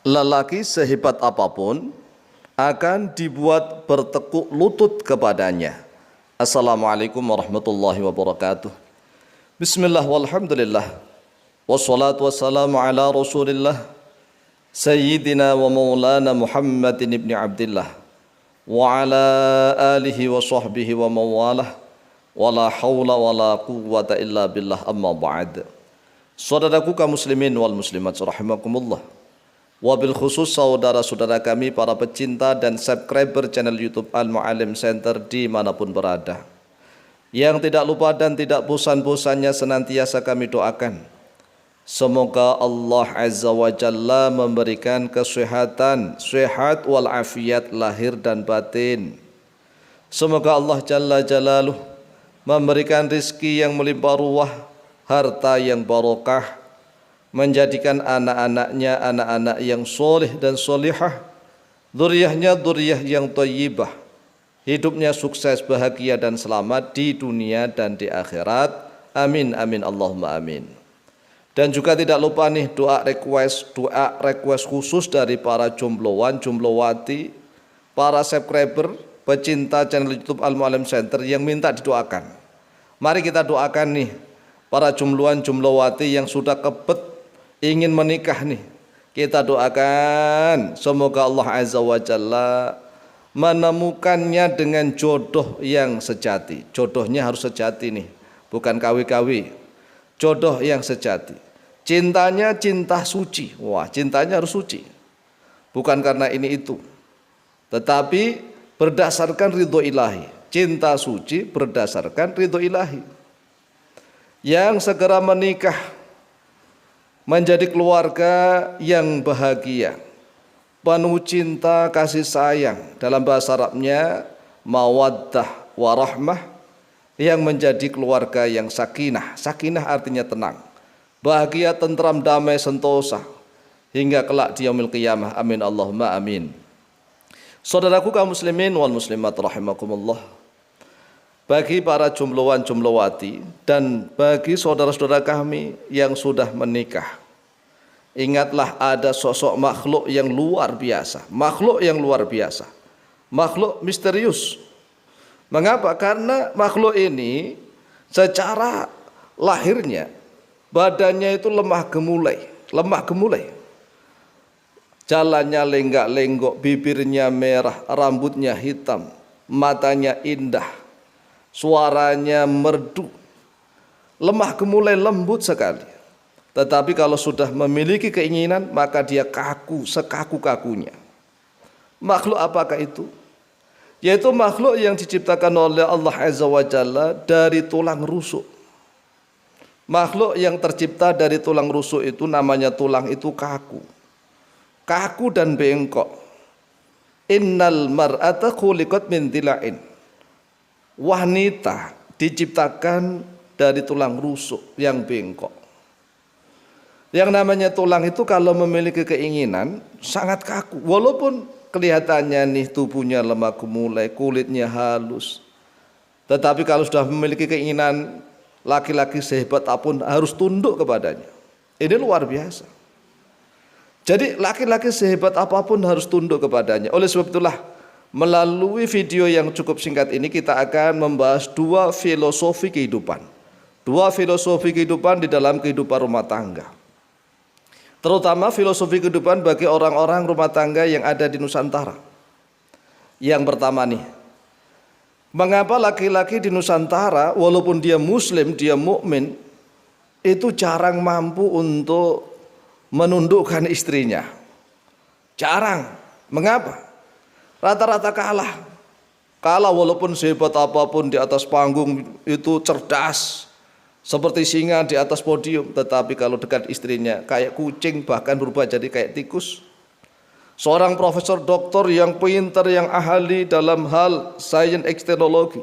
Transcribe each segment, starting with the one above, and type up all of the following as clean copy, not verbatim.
Lelaki sehebat apapun akan dibuat bertekuk lutut kepadanya. Assalamualaikum warahmatullahi wabarakatuh. Bismillah walhamdulillah. Wassalatu wassalamu ala rasulillah Sayyidina wa maulana Muhammadin ibni Abdillah wa ala alihi wa sahbihi wa mawalah wa la hawla wa la quwwata illa billah amma ba'd. Saudaraku kaum muslimin wal muslimat rahimakumullah. Wabil khusus saudara-saudara kami para pecinta dan subscriber channel YouTube Al-Mu'allim Center dimanapun berada, yang tidak lupa dan tidak bosan-bosannya senantiasa kami doakan, semoga Allah Azza wa Jalla memberikan kesehatan, sehat wal afiat lahir dan batin. Semoga Allah Jalla Jalaluh memberikan rizki yang melimpah ruah, harta yang barokah, menjadikan anak-anaknya anak-anak yang soleh dan solihah, dzurriyyahnya dzurriyyah yang thayyibah, hidupnya sukses, bahagia dan selamat di dunia dan di akhirat. Amin amin Allahumma amin. Dan juga tidak lupa nih doa request khusus dari para jombloan, jomblowati, para subscriber, pecinta channel YouTube Al-Mu'allim Center yang minta didoakan. Mari kita doakan nih para jombloan, jomblowati yang sudah kebet ingin menikah nih, kita doakan semoga Allah Azza wa Jalla menemukannya dengan jodoh yang sejati. Jodohnya harus sejati nih, bukan kawi-kawi. Jodoh yang sejati. Cintanya cinta suci. Wah, cintanya harus suci. Bukan karena ini itu, tetapi berdasarkan ridho ilahi. Cinta suci berdasarkan ridho ilahi. Yang segera menikah, menjadi keluarga yang bahagia, penuh cinta kasih sayang, dalam bahasa Arabnya mawaddah warahmah, yang menjadi keluarga yang sakinah. Sakinah artinya tenang, bahagia, tentram, damai, sentosa hingga kelak di yaumil qiyamah. Amin Allahumma amin. Saudaraku kaum muslimin wal muslimat rahimakumullah, bagi para jombloan jomblowati dan bagi saudara-saudara kami yang sudah menikah, ingatlah ada sosok makhluk yang luar biasa, makhluk yang luar biasa, makhluk misterius. Mengapa? Karena makhluk ini secara lahirnya badannya itu lemah gemulai, jalannya lenggak-lenggok, bibirnya merah, rambutnya hitam, matanya indah, suaranya merdu, lemah gemulai, lembut sekali. Tetapi kalau sudah memiliki keinginan, maka dia kaku, sekaku-kakunya. Makhluk apakah itu? Yaitu makhluk yang diciptakan oleh Allah Azza wa Jalla dari tulang rusuk. Makhluk yang tercipta dari tulang rusuk itu namanya tulang itu kaku. Kaku dan bengkok. Innal mar'ata khuliqat min dila'in. Wanita diciptakan dari tulang rusuk yang bengkok. Yang namanya tulang itu kalau memiliki keinginan sangat kaku, walaupun kelihatannya nih tubuhnya lemah gemulai, kulitnya halus, tetapi kalau sudah memiliki keinginan, laki-laki sehebat apapun harus tunduk kepadanya. Ini luar biasa. Jadi laki-laki sehebat apapun harus tunduk kepadanya. Oleh sebab itulah, melalui video yang cukup singkat ini kita akan membahas dua filosofi kehidupan. Dua filosofi kehidupan di dalam kehidupan rumah tangga. Terutama filosofi kehidupan bagi orang-orang rumah tangga yang ada di Nusantara. Yang pertama nih, mengapa laki-laki di Nusantara walaupun dia muslim, dia mukmin, itu jarang mampu untuk menundukkan istrinya? Jarang. Mengapa? Rata-rata kalah walaupun sehebat apapun di atas panggung itu cerdas seperti singa di atas podium, tetapi kalau dekat istrinya kayak kucing, bahkan berubah jadi kayak tikus. Seorang profesor doktor yang pintar, yang ahli dalam hal sains teknologi,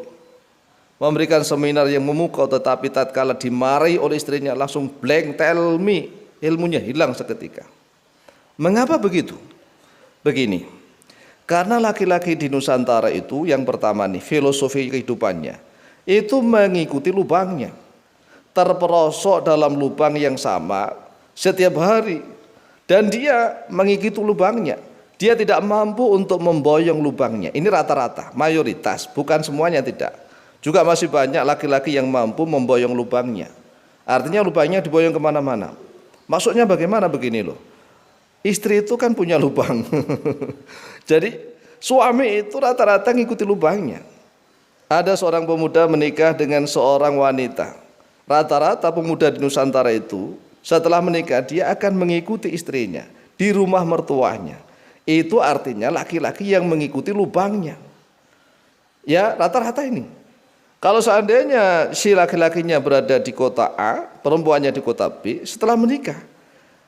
memberikan seminar yang memukau, tetapi tatkala dimarahi oleh istrinya langsung blank, tell me, ilmunya hilang seketika. Mengapa begitu? Begini, karena laki-laki di Nusantara itu yang pertama nih, filosofi kehidupannya itu mengikuti lubangnya, terperosok dalam lubang yang sama setiap hari, dan dia mengikuti lubangnya. Dia tidak mampu untuk memboyong lubangnya. Ini rata-rata, mayoritas, bukan semuanya tidak. Juga masih banyak laki-laki yang mampu memboyong lubangnya. Artinya lubangnya diboyong kemana-mana. Maksudnya bagaimana begini loh. Istri itu kan punya lubang. Jadi suami itu rata-rata ngikuti lubangnya. Ada seorang pemuda menikah dengan seorang wanita. Rata-rata pemuda di Nusantara itu setelah menikah dia akan mengikuti istrinya di rumah mertuanya. Itu artinya laki-laki yang mengikuti lubangnya. Ya, rata-rata ini. Kalau seandainya si laki-lakinya berada di kota A, perempuannya di kota B, setelah menikah,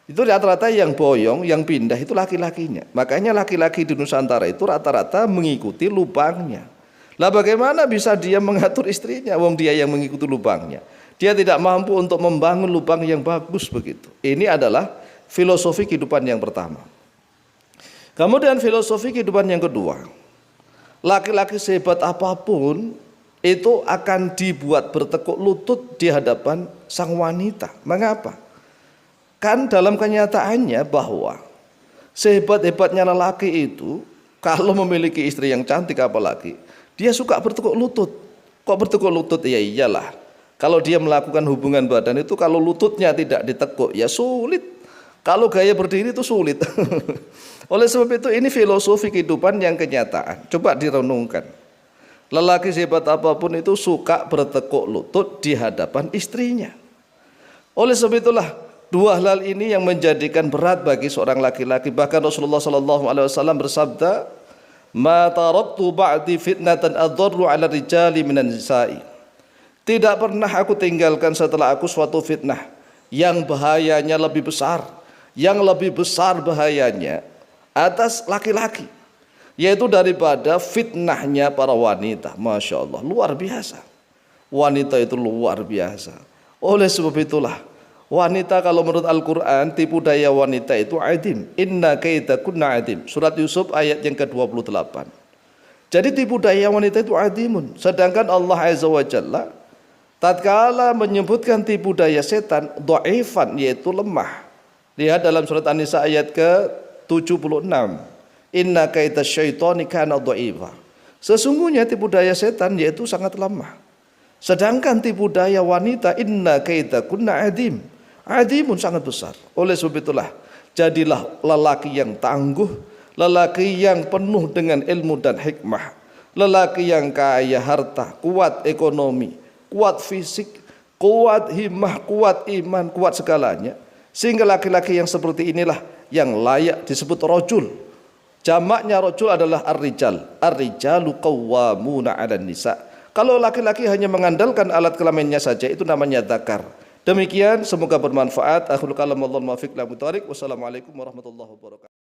itu rata-rata yang boyong, yang pindah itu laki-lakinya. Makanya laki-laki di Nusantara itu rata-rata mengikuti lubangnya. Lah bagaimana bisa dia mengatur istrinya, wong dia yang mengikuti lubangnya? Dia tidak mampu untuk membangun lubang yang bagus begitu. Ini adalah filosofi kehidupan yang pertama. Kemudian filosofi kehidupan yang kedua, laki-laki sehebat apapun itu akan dibuat bertekuk lutut di hadapan sang wanita. Mengapa? Kan dalam kenyataannya bahwa sehebat-hebatnya lelaki itu kalau memiliki istri yang cantik apalagi, dia suka bertekuk lutut. Kok bertekuk lutut? Ya iyalah. Kalau dia melakukan hubungan badan itu kalau lututnya tidak ditekuk ya sulit. Kalau gaya berdiri itu sulit. Oleh sebab itu ini filosofi kehidupan yang kenyataan. Coba direnungkan. Lelaki sehebat apapun itu suka bertekuk lutut di hadapan istrinya. Oleh sebab itulah dua hal ini yang menjadikan berat bagi seorang laki-laki. Bahkan Rasulullah SAW bersabda, "Ma taraktu ba'di fitnatan adharru 'ala rijali minan nisa'i." Tidak pernah aku tinggalkan setelah aku suatu fitnah yang bahayanya lebih besar, yang lebih besar bahayanya atas laki-laki, yaitu daripada fitnahnya para wanita. Masya Allah, luar biasa. Wanita itu luar biasa. Oleh sebab itulah wanita kalau menurut Al-Quran tipu daya wanita itu adim. Inna kaidakunna adim. Surat Yusuf ayat yang ke-28. Jadi tipu daya wanita itu adimun. Sedangkan Allah Azza wa Jalla tatkala menyebutkan tipu daya setan dhaifan, yaitu lemah. Lihat dalam surat An-Nisa ayat ke-76. Inna kaida syaitani kana dhaifa. Sesungguhnya tipu daya setan yaitu sangat lemah. Sedangkan tipu daya wanita inna kaidakunna adim. Adimun sangat besar. Oleh sebab itulah jadilah lelaki yang tangguh, lelaki yang penuh dengan ilmu dan hikmah, lelaki yang kaya harta, kuat ekonomi, kuat fisik, kuat himmah, kuat iman, kuat segalanya. Sehingga laki-laki yang seperti inilah yang layak disebut rajul. Jamaknya rajul adalah ar-rijal. Ar-rijalu qawwamuna 'alan nisa. Kalau laki-laki hanya mengandalkan alat kelaminnya saja itu namanya dzakar. Demikian, semoga bermanfaat. Akhirul kalam, wallahu muwaffiq ila aqwamit thoriq. Wassalamualaikum warahmatullahi wabarakatuh.